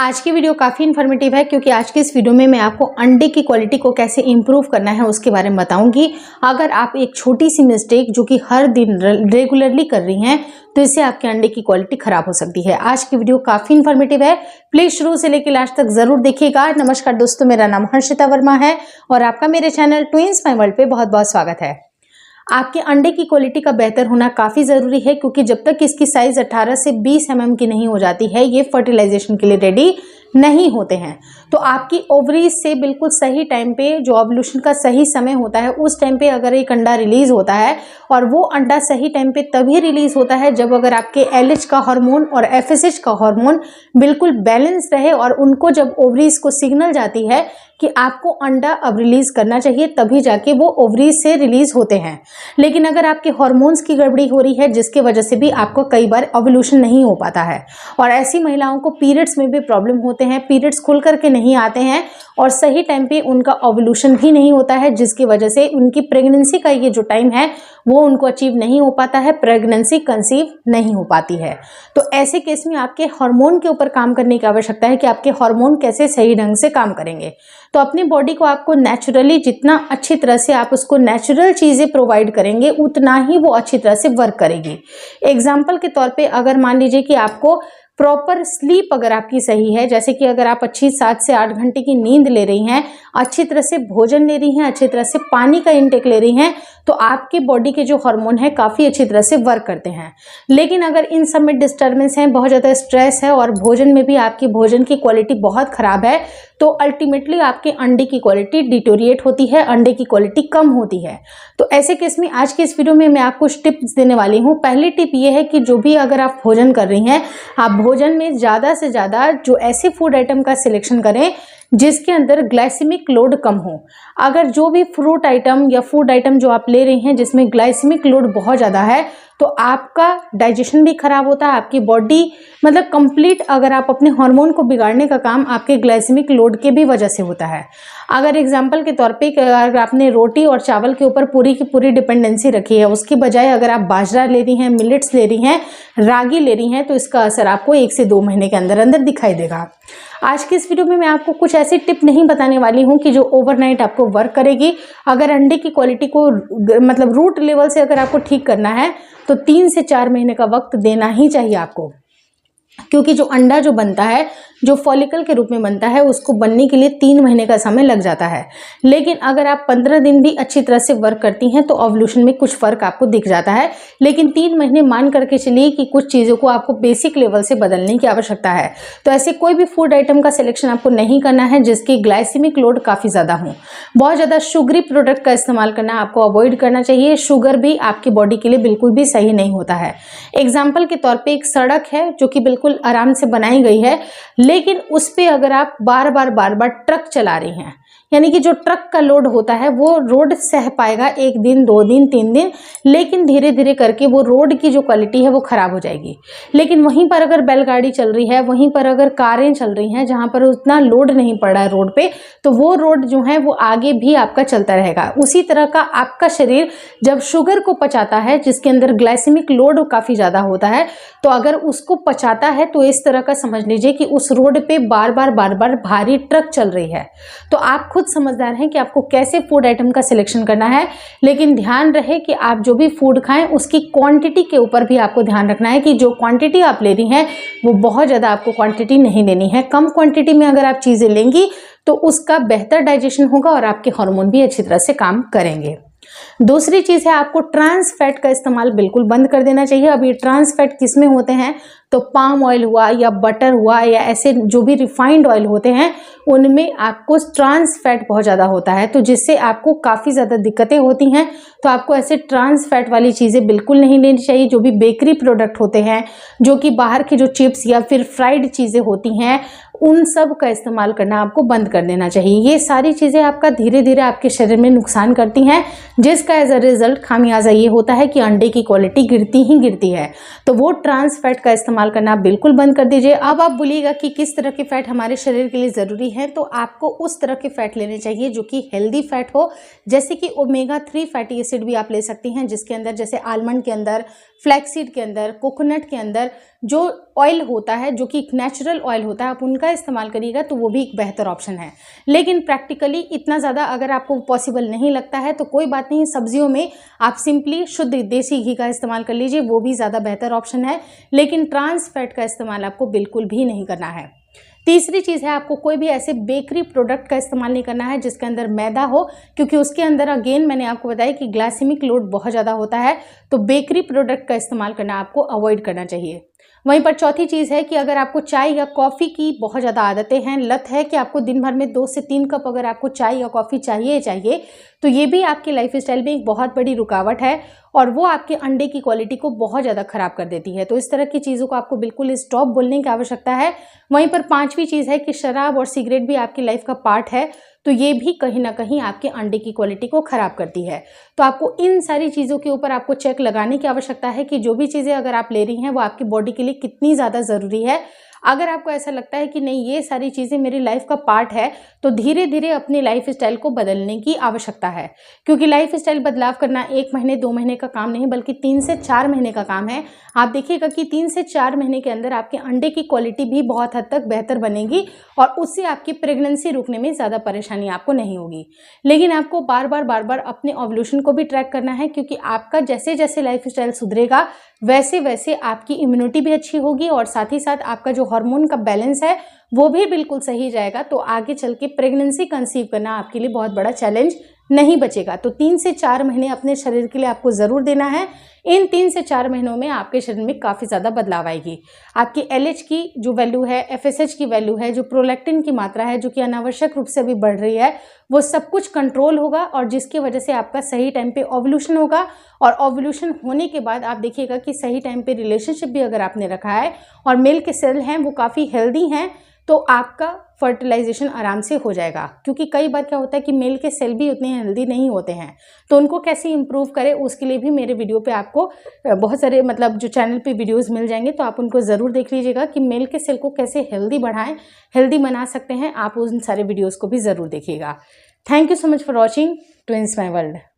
आज की वीडियो काफ़ी इन्फॉर्मेटिव है क्योंकि आज की इस वीडियो में मैं आपको अंडे की क्वालिटी को कैसे इंप्रूव करना है उसके बारे में बताऊंगी। अगर आप एक छोटी सी मिस्टेक जो कि हर दिन रेगुलरली कर रही हैं तो इससे आपके अंडे की क्वालिटी खराब हो सकती है। आज की वीडियो काफ़ी इन्फॉर्मेटिव है, प्लीज़ शुरू से लेकर लास्ट तक ज़रूर देखिएगा। नमस्कार दोस्तों, मेरा नाम हर्षिता वर्मा है और आपका मेरे चैनल ट्विंस माय वर्ल्ड पे बहुत बहुत स्वागत है। आपके अंडे की क्वालिटी का बेहतर होना काफ़ी ज़रूरी है क्योंकि जब तक इसकी साइज़ 18 से 20 mm की नहीं हो जाती है ये फर्टिलाइजेशन के लिए रेडी नहीं होते हैं। तो आपकी ओवरीज से बिल्कुल सही टाइम पे जो ओव्यूलेशन का सही समय होता है उस टाइम पे अगर एक अंडा रिलीज़ होता है और वो अंडा सही टाइम पे तभी रिलीज़ होता है जब अगर आपके LH का हार्मोन और FSH का हार्मोन बिल्कुल बैलेंस रहे और उनको जब ओवरीज को सिग्नल जाती है कि आपको अंडा अब रिलीज़ करना चाहिए तभी जाके वो ओवरीज से रिलीज़ होते हैं। लेकिन अगर आपके हार्मोन्स की गड़बड़ी हो रही है जिसके वजह से भी आपको कई बार ओव्यूलेशन नहीं हो पाता है और ऐसी महिलाओं को पीरियड्स में भी प्रॉब्लम होते हैं, पीरियड्स खुल करके नहीं आते हैं और सही टाइम पे उनका ओव्यूलेशन भी नहीं होता है जिसकी वजह से उनकी प्रेगनेंसी का ये जो टाइम है वो उनको अचीव नहीं हो पाता है, प्रेगनेंसी कंसीव नहीं हो पाती है। तो ऐसे केस में आपके हार्मोन के ऊपर काम करने की आवश्यकता है कि आपके हार्मोन कैसे सही ढंग से काम करेंगे। तो अपनी बॉडी को आपको नेचुरली जितना अच्छी तरह से आप उसको नेचुरल चीज़ें प्रोवाइड करेंगे उतना ही वो अच्छी तरह से वर्क करेगी। एग्जाम्पल के तौर पे अगर मान लीजिए कि आपको प्रॉपर स्लीप अगर आपकी सही है, जैसे कि अगर आप अच्छी 7 से 8 घंटे की नींद ले रही हैं, अच्छी तरह से भोजन ले रही हैं, अच्छी तरह से पानी का इंटेक ले रही हैं, तो आपके बॉडी के जो हार्मोन है काफ़ी अच्छी तरह से वर्क करते हैं। लेकिन अगर इन सब में डिस्टर्बेंस है, बहुत ज़्यादा स्ट्रेस है और भोजन में भी आपकी भोजन की क्वालिटी बहुत ख़राब है तो अल्टीमेटली आपके अंडे की क्वालिटी डिटोरिएट होती है, अंडे की क्वालिटी कम होती है। तो ऐसे केस में आज की इस वीडियो में मैं आपको टिप्स देने वाली हूँ। पहली टिप ये है कि जो भी अगर आप भोजन कर रही हैं, आप भोजन में ज़्यादा से ज़्यादा जो ऐसे फूड आइटम का सिलेक्शन करें जिसके अंदर ग्लाइसेमिक लोड कम हो। अगर जो भी फ्रूट आइटम या फूड आइटम जो आप ले रही हैं जिसमें ग्लाइसेमिक लोड बहुत ज़्यादा है तो आपका डाइजेशन भी खराब होता है, आपकी बॉडी मतलब कंप्लीट अगर आप अपने हार्मोन को बिगाड़ने का काम आपके ग्लाइसेमिक लोड के भी वजह से होता है। अगर एग्जांपल के तौर पे अगर आपने रोटी और चावल के ऊपर पूरी की पूरी डिपेंडेंसी रखी है उसकी बजाय अगर आप बाजरा ले रही हैं, मिलेट्स ले रही हैं, रागी ले रही हैं तो इसका असर आपको 1 से 2 महीने के अंदर अंदर दिखाई देगा। आज की इस वीडियो में मैं आपको कुछ ऐसी टिप नहीं बताने वाली हूँ कि जो ओवरनाइट आपको वर्क करेगी। अगर अंडे की क्वालिटी को मतलब रूट लेवल से अगर आपको ठीक करना है तो 3 से 4 महीने का वक्त देना ही चाहिए आपको, क्योंकि जो अंडा जो बनता है जो फॉलिकल के रूप में बनता है उसको बनने के लिए 3 महीने का समय लग जाता है। लेकिन अगर आप 15 दिन भी अच्छी तरह से वर्क करती हैं तो ओव्यूलेशन में कुछ फ़र्क आपको दिख जाता है। लेकिन 3 महीने मान करके चलिए कि कुछ चीज़ों को आपको बेसिक लेवल से बदलने की आवश्यकता है। तो ऐसे कोई भी फूड आइटम का सिलेक्शन आपको नहीं करना है जिसकी ग्लाइसेमिक लोड काफ़ी ज़्यादा हो। बहुत ज़्यादा शुगरी प्रोडक्ट का इस्तेमाल करना आपको अवॉइड करना चाहिए। शुगर भी आपकी बॉडी के लिए बिल्कुल भी सही नहीं होता है। एग्जाम्पल के तौर पर एक सड़क है जो कि बिल्कुल आराम से बनाई गई है लेकिन उस पे अगर आप बार बार ट्रक चला रही हैं, यानी कि जो ट्रक का लोड होता है वो रोड सह पाएगा 1 दिन 2 दिन 3 दिन, लेकिन धीरे धीरे करके वो रोड की जो क्वालिटी है वो खराब हो जाएगी। लेकिन वहीं पर अगर बैलगाड़ी चल रही है, वहीं पर अगर कारें चल रही हैं जहां पर उतना लोड नहीं पड़ रहा है रोड पे, तो वो रोड जो है वो आगे भी आपका चलता रहेगा। उसी तरह का आपका शरीर जब शुगर को पचाता है जिसके अंदर ग्लाइसेमिक लोड काफ़ी ज़्यादा होता है तो अगर उसको पचाता है तो इस तरह का समझ लीजिए कि उस रोड पे बार बार भारी ट्रक चल रही है। तो आप खुद समझदार हैं कि आपको कैसे फूड आइटम का सिलेक्शन करना है, लेकिन ध्यान रहे कि आप जो भी फूड खाएं उसकी क्वांटिटी के ऊपर भी आपको ध्यान रखना है कि जो क्वांटिटी आप ले रही हैं वो बहुत ज़्यादा आपको क्वांटिटी नहीं लेनी है। कम क्वांटिटी में अगर आप चीज़ें लेंगी तो उसका बेहतर डाइजेशन होगा और आपके हार्मोन भी अच्छी तरह से काम करेंगे। दूसरी चीज़ है आपको ट्रांस फैट का इस्तेमाल बिल्कुल बंद कर देना चाहिए। अब ये ट्रांस फैट किस में होते हैं तो पाम ऑयल हुआ या बटर हुआ या ऐसे जो भी रिफाइंड ऑयल होते हैं उनमें आपको ट्रांस फैट बहुत ज़्यादा होता है तो जिससे आपको काफ़ी ज़्यादा दिक्कतें होती हैं। तो आपको ऐसे ट्रांस फैट वाली चीज़ें बिल्कुल नहीं लेनी चाहिए। जो भी बेकरी प्रोडक्ट होते हैं, जो कि बाहर की जो चिप्स या फिर फ्राइड चीज़ें होती हैं उन सब का इस्तेमाल करना आपको बंद कर देना चाहिए। ये सारी चीज़ें आपका धीरे धीरे आपके शरीर में नुकसान करती हैं जिसका एज अ रिजल्ट खामियाजा ये होता है कि अंडे की क्वालिटी गिरती ही गिरती है। तो वो ट्रांस फैट का इस्तेमाल करना बिल्कुल बंद कर दीजिए। अब आप बोलिएगा कि किस तरह के फैट हमारे शरीर के लिए ज़रूरी है, तो आपको उस तरह के फैट लेने चाहिए जो कि हेल्दी फैट हो, जैसे कि ओमेगा 3 फैटी एसिड भी आप ले सकती हैं जिसके अंदर जैसे आलमंड के अंदर फ्लैक्सीड के अंदर, कोकोनट के अंदर जो ऑयल होता है, जो कि एक नेचुरल ऑयल होता है, आप उनका इस्तेमाल करिएगा तो वो भी एक बेहतर ऑप्शन है। लेकिन प्रैक्टिकली इतना ज़्यादा अगर आपको पॉसिबल नहीं लगता है तो कोई बात नहीं, सब्जियों में आप सिंपली शुद्ध देसी घी का इस्तेमाल कर लीजिए, वो भी ज़्यादा बेहतर ऑप्शन है। लेकिन ट्रांस फैट का इस्तेमाल आपको बिल्कुल भी नहीं करना है। तीसरी चीज़ है, आपको कोई भी ऐसे बेकरी प्रोडक्ट का इस्तेमाल नहीं करना है जिसके अंदर मैदा हो, क्योंकि उसके अंदर अगेन मैंने आपको बताया कि ग्लाइसेमिक लोड बहुत ज़्यादा होता है, तो बेकरी प्रोडक्ट का इस्तेमाल करना आपको अवॉइड करना चाहिए। वहीं पर चौथी चीज़ है कि अगर आपको चाय या कॉफ़ी की बहुत ज़्यादा आदतें हैं, लत है कि आपको दिन भर में 2 से 3 कप अगर आपको चाय या कॉफ़ी चाहिए, तो ये भी आपकी लाइफस्टाइल में एक बहुत बड़ी रुकावट है और वो आपके अंडे की क्वालिटी को बहुत ज़्यादा ख़राब कर देती है। तो इस तरह की चीज़ों को आपको बिल्कुल स्टॉप बोलने की आवश्यकता है। वहीं पर पाँचवीं चीज़ है कि शराब और सिगरेट भी आपकी लाइफ का पार्ट है, तो ये भी कहीं ना कहीं आपके अंडे की क्वालिटी को ख़राब करती है। तो आपको इन सारी चीज़ों के ऊपर आपको चेक लगाने की आवश्यकता है कि जो भी चीज़ें अगर आप ले रही हैं वो आपकी बॉडी के लिए कितनी ज़्यादा ज़रूरी है। अगर आपको ऐसा लगता है कि नहीं ये सारी चीज़ें मेरी लाइफ का पार्ट है, तो धीरे धीरे अपनी लाइफ स्टाइल को बदलने की आवश्यकता है, क्योंकि लाइफ स्टाइल बदलाव करना 1 महीने 2 महीने का काम नहीं बल्कि 3 से 4 महीने का काम है। आप देखिएगा कि 3 से 4 महीने के अंदर आपके अंडे की क्वालिटी भी बहुत हद तक बेहतर बनेगी और उससे आपकी प्रेगनेंसी रुकने में ज़्यादा परेशानी आपको नहीं होगी। लेकिन आपको बार बार अपने ओव्यूलेशन को भी ट्रैक करना है, क्योंकि आपका जैसे जैसे लाइफ स्टाइल सुधरेगा वैसे वैसे आपकी इम्यूनिटी भी अच्छी होगी और साथ ही साथ आपका जो हार्मोन का बैलेंस है वो भी बिल्कुल सही रहेगा। तो आगे चल के प्रेगनेंसी कंसीव करना आपके लिए बहुत बड़ा चैलेंज नहीं बचेगा। तो 3 से 4 महीने अपने शरीर के लिए आपको ज़रूर देना है। इन 3 से 4 महीनों में आपके शरीर में काफ़ी ज़्यादा बदलाव आएगी। आपकी LH की जो वैल्यू है, FSH की वैल्यू है, जो प्रोलैक्टिन की मात्रा है जो कि अनावश्यक रूप से अभी बढ़ रही है, वो सब कुछ कंट्रोल होगा और जिसकी वजह से आपका सही टाइम पे ओव्यूलेशन होगा। और ओव्यूलेशन होने के बाद आप देखिएगा कि सही टाइम पे रिलेशनशिप भी अगर आपने रखा है और मेल के सेल हैं वो काफ़ी हेल्दी हैं, तो आपका फर्टिलाइजेशन आराम से हो जाएगा। क्योंकि कई बार क्या होता है कि मेल के सेल भी उतने हेल्दी नहीं होते हैं, तो उनको कैसे इंप्रूव करें उसके लिए भी मेरे वीडियो पे आपको बहुत सारे जो चैनल पे वीडियोस मिल जाएंगे, तो आप उनको ज़रूर देख लीजिएगा कि मेल के सेल को कैसे हेल्दी बढ़ाएं, हेल्दी बना सकते हैं। आप उन सारे वीडियोज़ को भी ज़रूर देखिएगा। Thank you so much for watching twins my world.